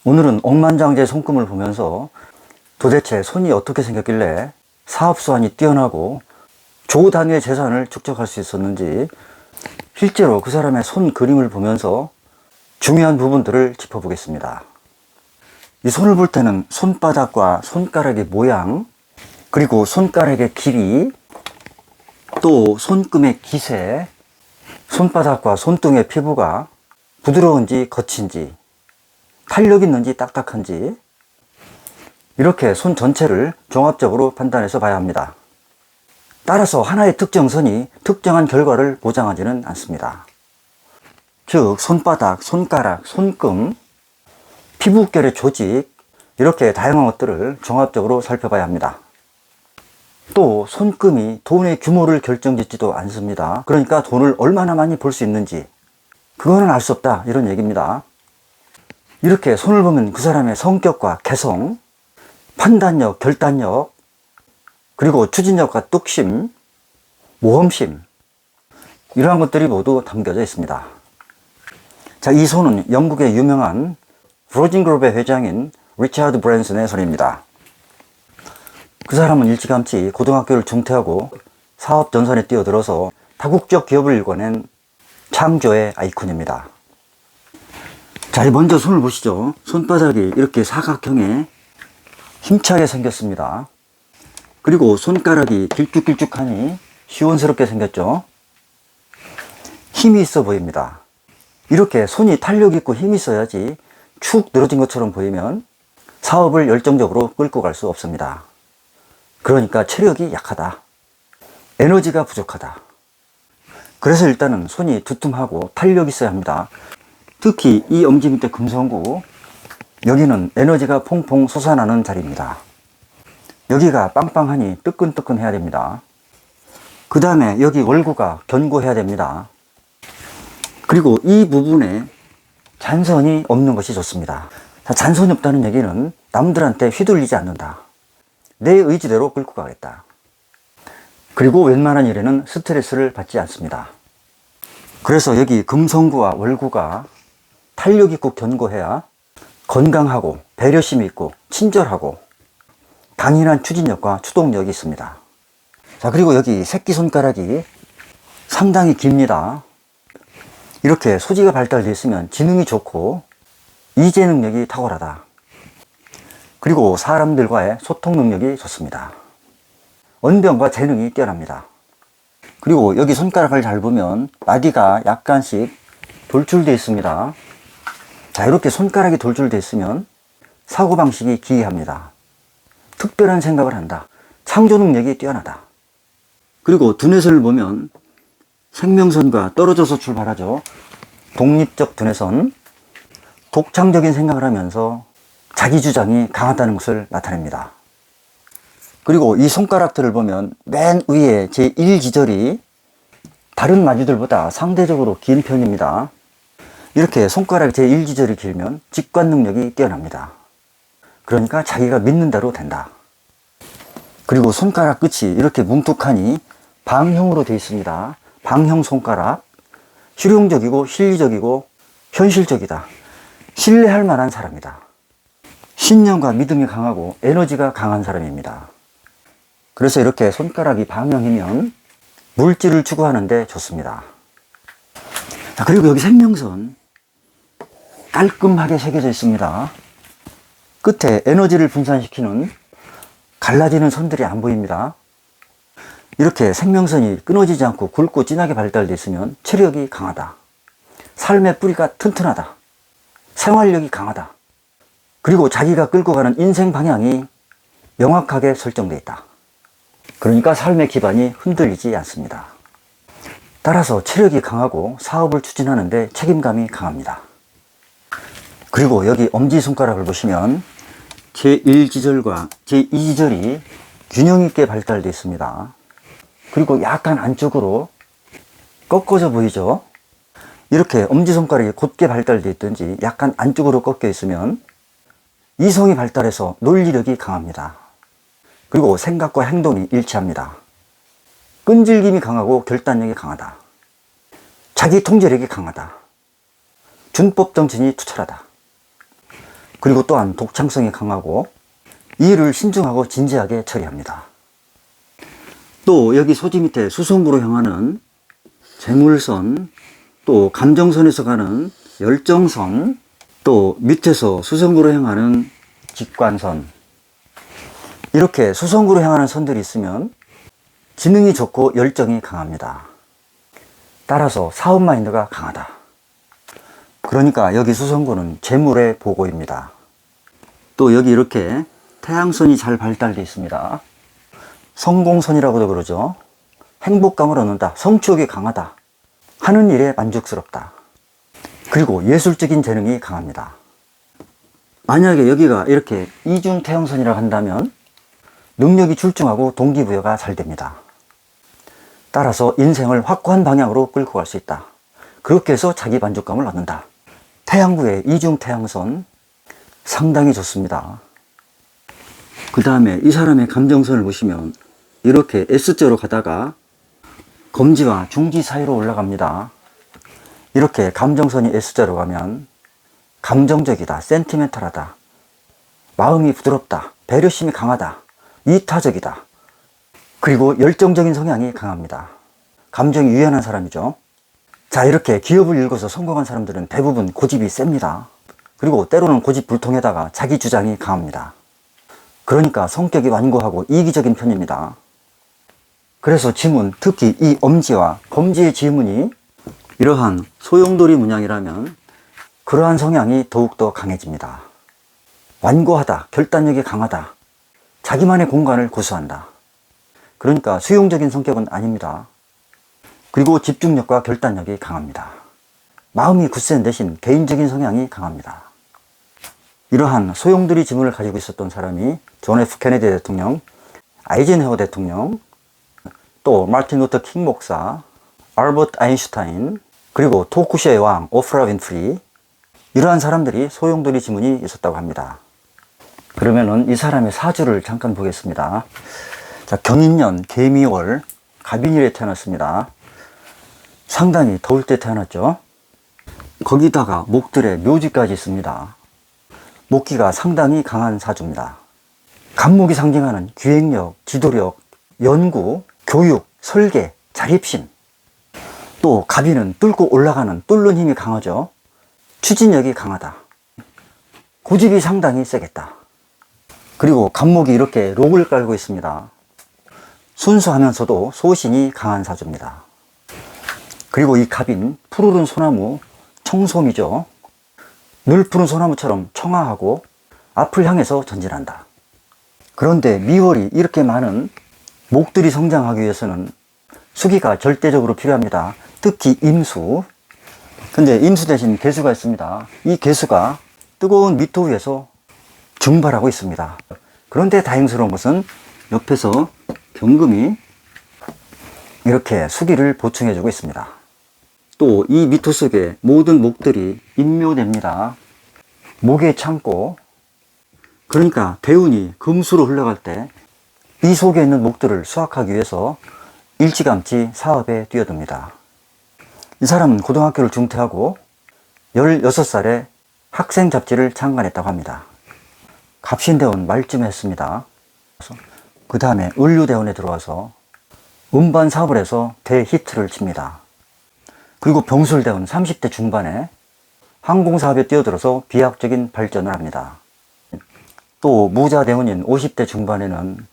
오늘은 억만장자의 손금을 보면서 도대체 손이 어떻게 생겼길래 사업수완이 뛰어나고 조 단위의 재산을 축적할 수 있었는지, 실제로 그 사람의 손 그림을 보면서 중요한 부분들을 짚어보겠습니다. 이 손을 볼 때는 손바닥과 손가락의 모양, 그리고 손가락의 길이, 또 손금의 기세, 손바닥과 손등의 피부가 부드러운지 거친지, 탄력 있는지 딱딱한지, 이렇게 손 전체를 종합적으로 판단해서 봐야 합니다. 따라서 하나의 특정 선이 특정한 결과를 보장하지는 않습니다. 즉 손바닥, 손가락, 손금, 피부결의 조직, 이렇게 다양한 것들을 종합적으로 살펴봐야 합니다. 또 손금이 돈의 규모를 결정짓지도 않습니다. 그러니까 돈을 얼마나 많이 벌 수 있는지 그거는 알 수 없다, 이런 얘기입니다. 이렇게 손을 보면 그 사람의 성격과 개성, 판단력, 결단력, 그리고 추진력과 뚝심, 모험심, 이러한 것들이 모두 담겨져 있습니다. 자, 이 손은 영국의 유명한 브로진 그룹의 회장인 리차드 브랜슨의 손입니다. 그 사람은 일찌감치 고등학교를 중퇴하고 사업 전선에 뛰어들어서 다국적 기업을 일궈낸 창조의 아이콘입니다. 자, 먼저 손을 보시죠. 손바닥이 이렇게 사각형에 힘차게 생겼습니다. 그리고 손가락이 길쭉길쭉하니 시원스럽게 생겼죠. 힘이 있어 보입니다. 이렇게 손이 탄력 있고 힘이 있어야지 축 늘어진 것처럼 보이면 사업을 열정적으로 끌고 갈 수 없습니다. 그러니까 체력이 약하다, 에너지가 부족하다. 그래서 일단은 손이 두툼하고 탄력 있어야 합니다. 특히 이 엄지 밑에 금성구, 여기는 에너지가 퐁퐁 솟아나는 자리입니다. 여기가 빵빵하니 뜨끈뜨끈 해야 됩니다. 그 다음에 여기 월구가 견고해야 됩니다. 그리고 이 부분에 잔선이 없는 것이 좋습니다. 잔선이 없다는 얘기는 남들한테 휘둘리지 않는다, 내 의지대로 끌고 가겠다. 그리고 웬만한 일에는 스트레스를 받지 않습니다. 그래서 여기 금성구와 월구가 탄력 있고 견고해야 건강하고 배려심이 있고 친절하고 강인한 추진력과 추동력이 있습니다. 자, 그리고 여기 새끼손가락이 상당히 깁니다. 이렇게 소지가 발달되어 있으면 지능이 좋고 이제 능력이 탁월하다. 그리고 사람들과의 소통 능력이 좋습니다. 언변과 재능이 뛰어납니다. 그리고 여기 손가락을 잘 보면 마디가 약간씩 돌출되어 있습니다. 자, 이렇게 손가락이 돌출되어 있으면 사고방식이 기이합니다. 특별한 생각을 한다. 창조 능력이 뛰어나다. 그리고 두뇌선을 보면 생명선과 떨어져서 출발하죠. 독립적 두뇌선, 독창적인 생각을 하면서 자기 주장이 강하다는 것을 나타냅니다. 그리고 이 손가락들을 보면 맨 위에 제1지절이 다른 마디들보다 상대적으로 긴 편입니다. 이렇게 손가락 제1지절이 길면 직관 능력이 뛰어납니다. 그러니까 자기가 믿는 대로 된다. 그리고 손가락 끝이 이렇게 뭉툭하니 방형으로 되어 있습니다. 방형 손가락, 실용적이고 실리적이고 현실적이다. 신뢰할 만한 사람이다. 신념과 믿음이 강하고 에너지가 강한 사람입니다. 그래서 이렇게 손가락이 방형이면 물질을 추구하는데 좋습니다. 자, 그리고 여기 생명선 깔끔하게 새겨져 있습니다. 끝에 에너지를 분산시키는 갈라지는 선들이 안 보입니다. 이렇게 생명선이 끊어지지 않고 굵고 진하게 발달되어 있으면 체력이 강하다, 삶의 뿌리가 튼튼하다, 생활력이 강하다, 그리고 자기가 끌고 가는 인생 방향이 명확하게 설정되어 있다. 그러니까 삶의 기반이 흔들리지 않습니다. 따라서 체력이 강하고 사업을 추진하는데 책임감이 강합니다. 그리고 여기 엄지손가락을 보시면 제1지절과 제2지절이 균형 있게 발달되어 있습니다. 그리고 약간 안쪽으로 꺾어져 보이죠? 이렇게 엄지손가락이 곧게 발달되어 있든지 약간 안쪽으로 꺾여 있으면 이성이 발달해서 논리력이 강합니다. 그리고 생각과 행동이 일치합니다. 끈질김이 강하고 결단력이 강하다. 자기 통제력이 강하다. 준법 정신이 투철하다. 그리고 또한 독창성이 강하고 일을 신중하고 진지하게 처리합니다. 또 여기 소지 밑에 수성구로 향하는 재물선, 또 감정선에서 가는 열정선, 또 밑에서 수성구로 향하는 직관선, 이렇게 수성구로 향하는 선들이 있으면 지능이 좋고 열정이 강합니다. 따라서 사업 마인드가 강하다. 그러니까 여기 수성구는 재물의 보고입니다. 또 여기 이렇게 태양선이 잘 발달되어 있습니다. 성공선이라고도 그러죠. 행복감을 얻는다. 성취욕이 강하다. 하는 일에 만족스럽다. 그리고 예술적인 재능이 강합니다. 만약에 여기가 이렇게 이중 태양선이라고 한다면 능력이 출중하고 동기부여가 잘 됩니다. 따라서 인생을 확고한 방향으로 끌고 갈 수 있다. 그렇게 해서 자기 만족감을 얻는다. 태양구의 이중 태양선 상당히 좋습니다. 그 다음에 이 사람의 감정선을 보시면 이렇게 S자로 가다가 검지와 중지 사이로 올라갑니다. 이렇게 감정선이 S자로 가면 감정적이다, 센티멘탈하다, 마음이 부드럽다, 배려심이 강하다, 이타적이다, 그리고 열정적인 성향이 강합니다. 감정이 유연한 사람이죠. 자, 이렇게 기업을 일궈서 성공한 사람들은 대부분 고집이 셉니다. 그리고 때로는 고집불통에다가 자기 주장이 강합니다. 그러니까 성격이 완고하고 이기적인 편입니다. 그래서 지문, 특히 이 엄지와 검지의 지문이 이러한 소용돌이 문양이라면 그러한 성향이 더욱더 강해집니다. 완고하다, 결단력이 강하다, 자기만의 공간을 고수한다. 그러니까 수용적인 성격은 아닙니다. 그리고 집중력과 결단력이 강합니다. 마음이 굳센 대신 개인적인 성향이 강합니다. 이러한 소용돌이 지문을 가지고 있었던 사람이 존 F 케네디 대통령, 아이젠하워 대통령, 또 마틴 루터 킹 목사, 알버트 아인슈타인, 그리고 토크쇼의 왕 오프라 윈프리, 이러한 사람들이 소용돌이 지문이 있었다고 합니다. 그러면은 이 사람의 사주를 잠깐 보겠습니다. 자, 경인년 개미월 갑인일에 태어났습니다. 상당히 더울 때 태어났죠. 거기다가 목들에 묘지까지 있습니다. 목기가 상당히 강한 사주입니다. 간목이 상징하는 기획력, 지도력, 연구, 교육, 설계, 자립심. 또 갑인은 뚫고 올라가는 뚫는 힘이 강하죠. 추진력이 강하다. 고집이 상당히 세겠다. 그리고 간목이 이렇게 록을 깔고 있습니다. 순수하면서도 소신이 강한 사주입니다. 그리고 이 갑인 푸르른 소나무 청솜이죠. 늘 푸른 소나무처럼 청아하고 앞을 향해서 전진한다. 그런데 미월이 이렇게 많은 목들이 성장하기 위해서는 수기가 절대적으로 필요합니다. 특히 임수. 근데 임수 대신 개수가 있습니다. 이 개수가 뜨거운 미토 위에서 증발하고 있습니다. 그런데 다행스러운 것은 옆에서 경금이 이렇게 수기를 보충해주고 있습니다. 또 이 미토 속에 모든 목들이 인묘됩니다. 목의 창고, 그러니까 대운이 금수로 흘러갈 때 이 속에 있는 목들을 수확하기 위해서 일찌감치 사업에 뛰어듭니다. 이 사람은 고등학교를 중퇴하고 16살에 학생 잡지를 창간했다고 합니다. 갑신대원 말쯤 했습니다. 그 다음에 을류대원에 들어와서 음반 사업을 해서 대히트를 칩니다. 그리고 병술대원 30대 중반에 항공사업에 뛰어들어서 비약적인 발전을 합니다. 또 무자대원인 50대 중반에는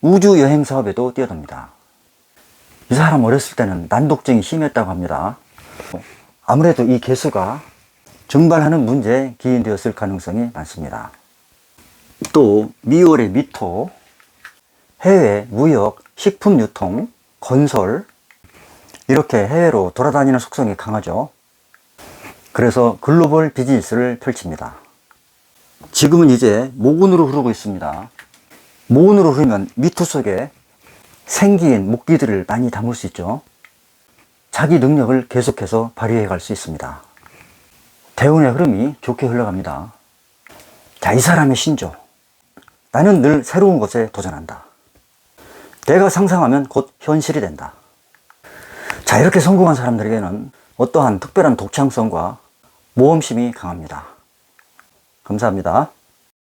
우주여행 사업에도 뛰어듭니다. 이 사람 어렸을 때는 난독증이 심했다고 합니다. 아무래도 이 개수가 증발하는 문제에 기인되었을 가능성이 많습니다. 또 미월의 미토, 해외, 무역, 식품 유통, 건설, 이렇게 해외로 돌아다니는 속성이 강하죠. 그래서 글로벌 비즈니스를 펼칩니다. 지금은 이제 모근으로 흐르고 있습니다. 모근으로 흐르면 미토 속에 생기인 목기들을 많이 담을 수 있죠. 자기 능력을 계속해서 발휘해 갈 수 있습니다. 대운의 흐름이 좋게 흘러갑니다. 자, 이 사람의 신조. 나는 늘 새로운 것에 도전한다. 내가 상상하면 곧 현실이 된다. 자, 이렇게 성공한 사람들에게는 어떠한 특별한 독창성과 모험심이 강합니다. 감사합니다.